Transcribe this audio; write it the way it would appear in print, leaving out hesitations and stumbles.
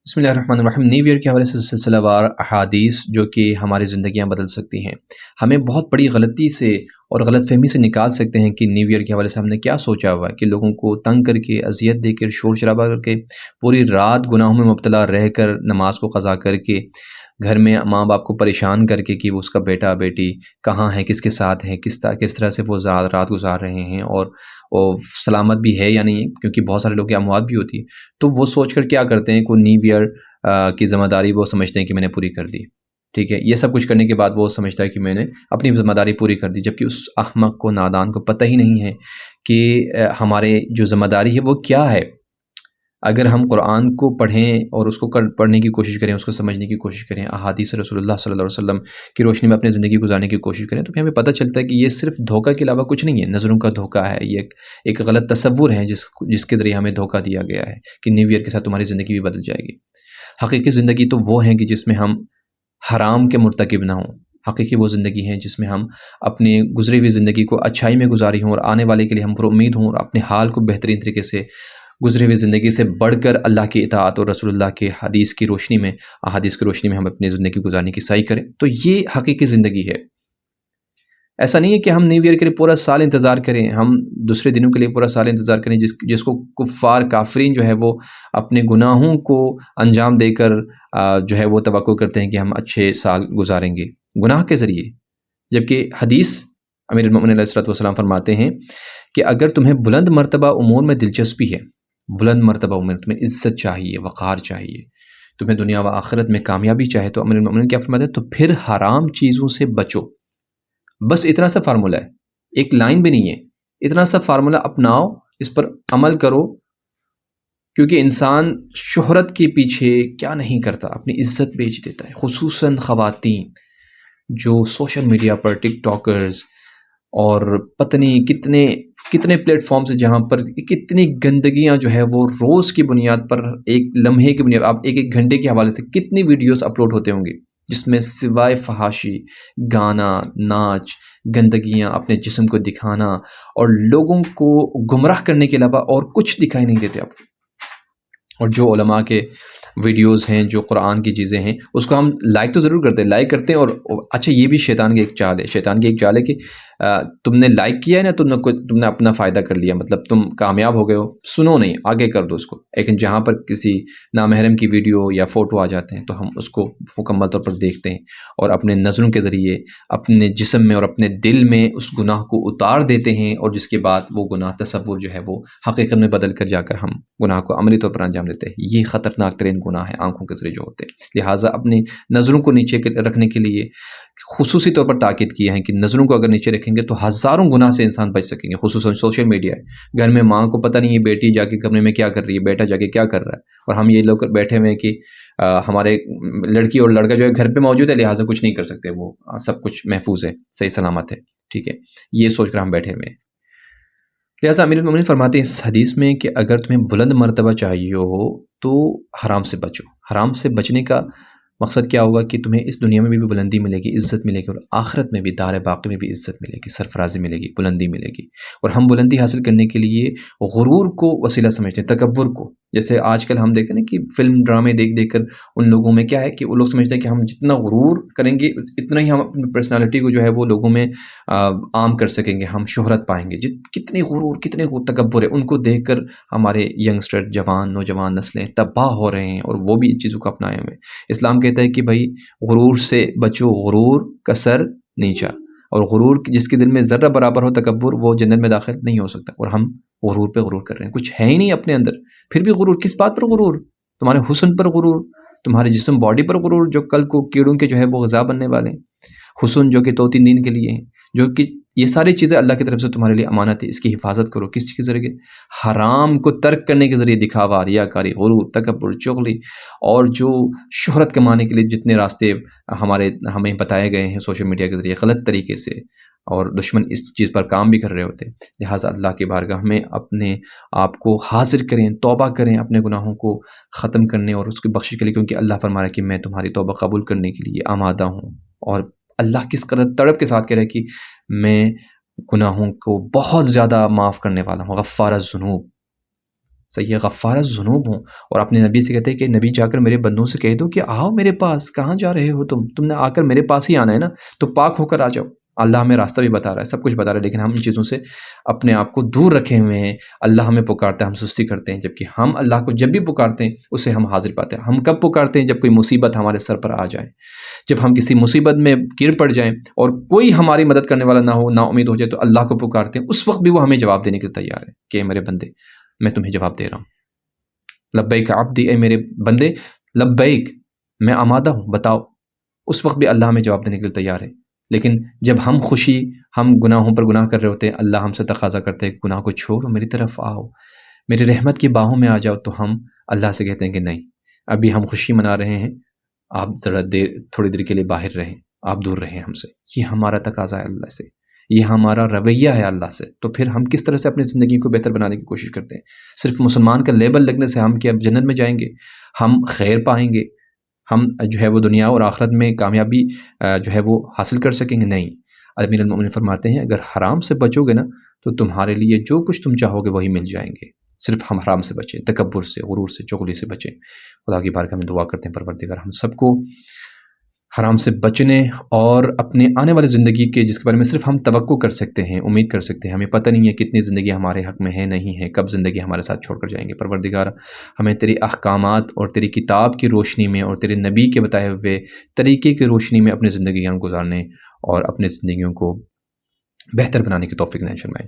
بسم اللہ الرحمن الرحیم۔ نیو ایئر کے حوالے سے سلسلہ وار احادیث جو کہ ہماری زندگیاں بدل سکتی ہیں، ہمیں بہت بڑی غلطی سے اور غلط فہمی سے نکال سکتے ہیں کہ نیو ایئر کے حوالے سے ہم نے کیا سوچا ہوا ہے کہ لوگوں کو تنگ کر کے، اذیت دے کر، شور شرابہ کر کے، پوری رات گناہوں میں مبتلا رہ کر، نماز کو قضا کر کے، گھر میں ماں باپ کو پریشان کر کے کہ وہ اس کا بیٹا بیٹی کہاں ہے، کس کے ساتھ ہے، کس طرح سے وہ رات گزار رہے ہیں، اور وہ سلامت بھی ہے یا نہیں ہے، کیونکہ بہت سارے لوگ کی اموات بھی ہوتی ہے۔ تو وہ سوچ کر کیا کرتے ہیں کہ نیو ایئر کی ذمہ داری وہ سمجھتے ہیں کہ میں نے پوری کر دی، ٹھیک ہے۔ یہ سب کچھ کرنے کے بعد وہ سمجھتا ہے کہ میں نے اپنی ذمہ داری پوری کر دی، جبکہ اس احمق کو، نادان کو پتہ ہی نہیں ہے کہ ہمارے جو ذمہ داری ہے وہ کیا ہے۔ اگر ہم قرآن کو پڑھیں اور اس کو پڑھنے کی کوشش کریں، اس کو سمجھنے کی کوشش کریں، احادیث رسول اللہ صلی اللہ علیہ وسلم کی روشنی میں اپنی زندگی گزارنے کی کوشش کریں، تو پھر ہمیں پتہ چلتا ہے کہ یہ صرف دھوکہ کے علاوہ کچھ نہیں ہے، نظروں کا دھوکہ ہے، یہ ایک غلط تصور ہے جس کے ذریعے ہمیں دھوکہ دیا گیا ہے کہ نیو ایئر کے ساتھ تمہاری زندگی بھی بدل جائے گی۔ حقیقی زندگی تو وہ ہے کہ جس میں ہم حرام کے مرتکب نہ ہوں۔ حقیقی وہ زندگی ہے جس میں ہم اپنی گزری ہوئی زندگی کو اچھائی میں گزاری ہوں، اور آنے والے کے لیے ہم پر امید ہوں، اور اپنے حال کو بہترین طریقے سے گزری ہوئی زندگی سے بڑھ کر اللہ کی اطاعت اور رسول اللہ کے حدیث کی روشنی میں، احادیث کی روشنی میں ہم اپنی زندگی گزارنے کی سعی کریں۔ تو یہ حقیقی زندگی ہے۔ ایسا نہیں ہے کہ ہم نیو ایئر کے لیے پورا سال انتظار کریں، ہم دوسرے دنوں کے لیے پورا سال انتظار کریں، جس کو کفار کافرین جو ہے وہ اپنے گناہوں کو انجام دے کر جو ہے وہ توقع کرتے ہیں کہ ہم اچھے سال گزاریں گے گناہ کے ذریعے۔ جبکہ حدیث امیر المؤمنین علیہ الصلوۃ والسلام فرماتے ہیں کہ اگر تمہیں بلند مرتبہ امور میں دلچسپی ہے، بلند مرتبہ امور، تمہیں عزت چاہیے، وقار چاہیے، تمہیں دنیا و آخرت میں کامیابی چاہے، تو امیر المؤمنین کیا فرماتے ہیں؟ تو پھر حرام چیزوں سے بچو۔ بس اتنا سا فارمولہ ہے، ایک لائن بھی نہیں ہے، اتنا سا فارمولہ اپناؤ، اس پر عمل کرو، کیونکہ انسان شہرت کے پیچھے کیا نہیں کرتا، اپنی عزت بیچ دیتا ہے، خصوصاً خواتین جو سوشل میڈیا پر ٹک ٹاکرز اور پتہ نہیں کتنے پلیٹ فارمز ہیں جہاں پر کتنی گندگیاں جو ہے وہ روز کی بنیاد پر، ایک لمحے کی بنیاد، آپ ایک گھنٹے کے حوالے سے کتنی ویڈیوز اپلوڈ ہوتے ہوں گے جس میں سوائے فحاشی، گانا، ناچ، گندگیاں، اپنے جسم کو دکھانا اور لوگوں کو گمراہ کرنے کے علاوہ اور کچھ دکھائی نہیں دیتے آپ کو۔ اور جو علماء کے ویڈیوز ہیں، جو قرآن کی چیزیں ہیں، اس کو ہم لائک تو ضرور کرتے ہیں، لائک کرتے ہیں، اور اچھا یہ بھی شیطان کی ایک چال ہے، شیطان کی ایک چال ہے کہ تم نے لائک کیا ہے نا، تم نے اپنا فائدہ کر لیا، مطلب تم کامیاب ہو گئے ہو، سنو نہیں، آگے کر دو اس کو۔ لیکن جہاں پر کسی نامحرم کی ویڈیو یا فوٹو آ جاتے ہیں تو ہم اس کو مکمل طور پر دیکھتے ہیں، اور اپنے نظروں کے ذریعے اپنے جسم میں اور اپنے دل میں اس گناہ کو اتار دیتے ہیں، اور جس کے بعد وہ گناہ تصور جو ہے وہ حقیقت میں بدل کر جا کر ہم گناہ کو عملی طور پر انجام دیتے ہیں۔ یہ خطرناک ترین گناہ ہے آنکھوں کے ذریعے جو ہوتے ہیں۔ لہٰذا اپنی نظروں کو نیچے رکھنے کے لیے خصوصی طور پر تاکید کیا ہے کہ نظروں کو اگر نیچے رکھیں گے تو ہزاروں گناہ سے انسان بچ سکیں گے۔ خصوصاً سوشل میڈیا ہے، گھر میں ماں کو پتہ نہیں ہے بیٹی جا کے کمرے میں کیا کر رہی ہے، بیٹا جا کے کیا کر رہا ہے، اور ہم یہ لوگ بیٹھے ہوئے ہیں کہ ہمارے لڑکی اور لڑکا جو ہے گھر پہ موجود ہے، لہٰذا کچھ نہیں کر سکتے، وہ سب کچھ محفوظ ہے، صحیح سلامت ہے، ٹھیک ہے، یہ سوچ کر ہم بیٹھے ہوئے ہیں۔ لہٰذا امیر المؤمنین فرماتے ہیں اس حدیث میں کہ اگر تمہیں بلند مرتبہ چاہیے ہو تو حرام سے بچو۔ حرام سے بچنے کا مقصد کیا ہوگا کہ تمہیں اس دنیا میں بھی بلندی ملے گی، عزت ملے گی، اور آخرت میں بھی، دار باقی میں بھی عزت ملے گی، سرفرازی ملے گی، بلندی ملے گی۔ اور ہم بلندی حاصل کرنے کے لیے غرور کو وسیلہ سمجھتے ہیں، تکبر کو۔ جیسے آج کل ہم دیکھتے ہیں نا کہ فلم ڈرامے دیکھ کر ان لوگوں میں کیا ہے کہ وہ لوگ سمجھتے ہیں کہ ہم جتنا غرور کریں گے اتنا ہی ہم اپنی پرسنالٹی کو جو ہے وہ لوگوں میں عام کر سکیں گے، ہم شہرت پائیں گے۔ کتنے غرور، تکبر ہے، ان کو دیکھ کر ہمارے ینگسٹر، جوان، نوجوان نسلیں تباہ ہو رہے ہیں، اور وہ بھی ان چیزوں کو اپنائے ہوئے۔ اسلام کہتا ہے کہ بھائی غرور سے بچو، غرور کا سر نیچا، اور غرور جس کے دل میں ذرہ برابر ہو تکبر، وہ جنت میں داخل نہیں ہو سکتا۔ اور ہم غرور پہ غرور کر رہے ہیں، کچھ ہے ہی نہیں اپنے اندر، پھر بھی غرور۔ کس بات پر غرور؟ تمہارے حسن پر غرور، تمہارے جسم باڈی پر غرور، جو کل کو کیڑوں کے جو ہے وہ غذا بننے والے ہیں، حسن جو کہ 2-3 دن کے لیے ہیں، جو کہ یہ ساری چیزیں اللہ کی طرف سے تمہارے لیے امانت ہے، اس کی حفاظت کرو۔ کس کے ذریعے؟ حرام کو ترک کرنے کے ذریعے، دکھاوا، ریاکاری، غرور، تکبر، چغلی، اور جو شہرت کمانے کے لیے جتنے راستے ہمیں بتائے گئے ہیں سوشل میڈیا کے ذریعے غلط طریقے سے، اور دشمن اس چیز پر کام بھی کر رہے ہوتے ہیں۔ لہٰذا اللہ کی بارگاہ میں اپنے آپ کو حاضر کریں، توبہ کریں اپنے گناہوں کو ختم کرنے اور اس کی بخشش کے لیے، کیونکہ اللہ فرما رہا ہے کہ میں تمہاری توبہ قبول کرنے کے لیے آمادہ ہوں۔ اور اللہ کس قدر تڑپ کے ساتھ کہہ رہا ہے کہ میں گناہوں کو بہت زیادہ معاف کرنے والا ہوں، غفار الذنوب۔ صحیح غفار الذنوب ہوں، اور اپنے نبی سے کہتے ہیں کہ نبی جا کر میرے بندوں سے کہہ دو کہ آؤ میرے پاس، کہاں جا رہے ہو تم نے آ کر میرے پاس ہی آنا ہے نا، تو پاک ہو کر آ جاؤ۔ اللہ ہمیں راستہ بھی بتا رہا ہے، سب کچھ بتا رہا ہے، لیکن ہم ان چیزوں سے اپنے آپ کو دور رکھے ہوئے ہیں۔ اللہ ہمیں پکارتا ہے، ہم سستی کرتے ہیں، جبکہ ہم اللہ کو جب بھی پکارتے ہیں اسے ہم حاضر پاتے ہیں۔ ہم کب پکارتے ہیں؟ جب کوئی مصیبت ہمارے سر پر آ جائے، جب ہم کسی مصیبت میں گر پڑ جائیں اور کوئی ہماری مدد کرنے والا نہ ہو، نا امید ہو جائے، تو اللہ کو پکارتے ہیں، اس وقت بھی وہ ہمیں جواب دینے کے لیے تیار ہے کہ اے میرے بندے میں تمہیں جواب دے رہا ہوں، لبیک عبدی، اے میرے بندے لبیک، میں آمادہ ہوں، بتاؤ۔ اس وقت بھی اللہ ہمیں جواب دینے کے لیے تیار ہے۔ لیکن جب ہم گناہوں پر گناہ کر رہے ہوتے ہیں، اللہ ہم سے تقاضا کرتے ہیں کہ گناہ کو چھوڑو، میری طرف آؤ، میری رحمت کی باہوں میں آ جاؤ، تو ہم اللہ سے کہتے ہیں کہ نہیں، ابھی ہم خوشی منا رہے ہیں، آپ ذرا تھوڑی دیر کے لیے باہر رہیں، آپ دور رہیں ہم سے۔ یہ ہمارا تقاضا ہے اللہ سے، یہ ہمارا رویہ ہے اللہ سے۔ تو پھر ہم کس طرح سے اپنی زندگی کو بہتر بنانے کی کوشش کرتے ہیں؟ صرف مسلمان کا لیبل لگنے سے ہم کیا جنت میں جائیں گے؟ ہم خیر پائیں گے؟ ہم جو ہے وہ دنیا اور آخرت میں کامیابی جو ہے وہ حاصل کر سکیں گے؟ نہیں۔ امیر المومنین فرماتے ہیں اگر حرام سے بچو گے نا تو تمہارے لیے جو کچھ تم چاہو گے وہی مل جائیں گے۔ صرف ہم حرام سے بچیں، تکبر سے، غرور سے، چغلی سے بچیں۔ خدا کی بارگاہ میں دعا کرتے ہیں پروردگار ہم سب کو حرام سے بچنے اور اپنے آنے والی زندگی کے جس کے بارے میں صرف ہم توقع کر سکتے ہیں، امید کر سکتے ہیں، ہمیں پتہ نہیں ہے کتنی زندگی ہمارے حق میں ہے، نہیں ہے، کب زندگی ہمارے ساتھ چھوڑ کر جائیں گے۔ پروردگار ہمیں تیری احکامات اور تیری کتاب کی روشنی میں اور تیرے نبی کے بتائے ہوئے طریقے کی روشنی میں اپنی زندگیاں گزارنے اور اپنی زندگیوں کو بہتر بنانے کی توفیق دے انشاءاللہ۔